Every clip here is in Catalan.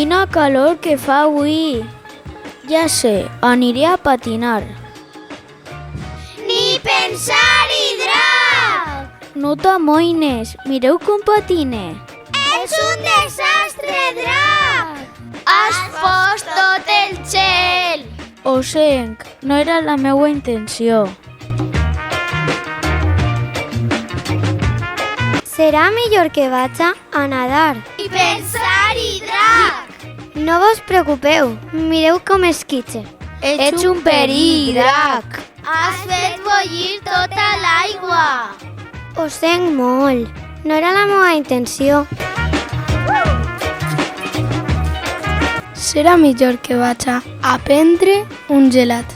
Quina calor que fa avui! Ja sé, aniré a patinar. Ni Pensar-Hi Drac! No t'amoïnes, mireu com patine. És un desastre, Drac! Has fos tot el gel! Ho sent, no era la meva intenció. Serà millor que vaig a nadar. Ni Pensar-Hi Drac! No vos preocupeu, mireu com esquitxe. Ets un perill, Drac. Has fet bullir tota l'aigua! Ho sent molt, no era la meva intenció. Serà millor que vaig a prendre un gelat.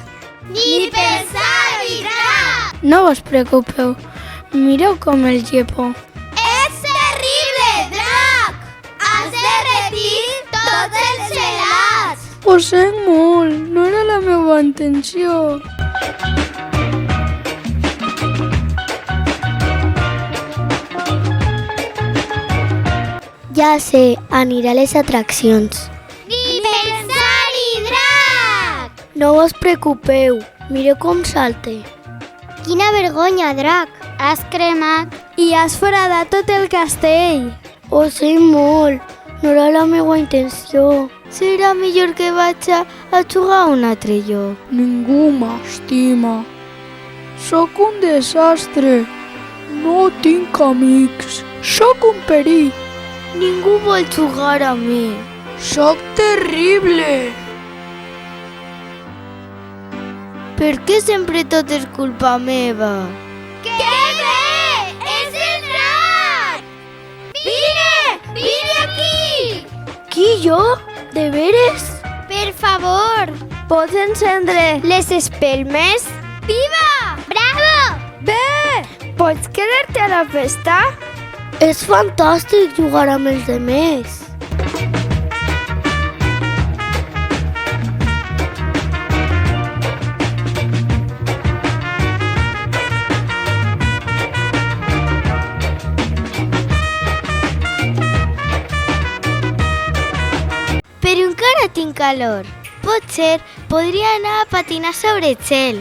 Ni Pensar-Hi Drac! No vos preocupeu, mireu com el llepo. És terrible, Drac! Has derretit tots els gelats! Ho sent molt, no era la meva intenció. Ja sé, aniré a les atraccions. Ni Pensar-Hi Drac! No vos preocupeu, mireu com salte. Quina vergonya, Drac! Has cremat i has foradat tot el castell. Ho sent molt, no era la meva intenció. Serà millor que vaig a jugar a un altre lloc. Ningú m'estima. Sóc un desastre. No tinc amics. Sóc un perill. Ningú vol jugar a mi. Sóc terrible. Per què sempre tot és culpa meva? Que bé! És el Drac! Vine! Vine aquí! Qui, jo? De veres? Per favor! Pots encendre les espelmes? Viva! Bravo! Bé! Pots quedar-te a la festa? És fantàstic jugar amb els demés. Però encara tinc calor. Potser podria anar a patinar sobre gel.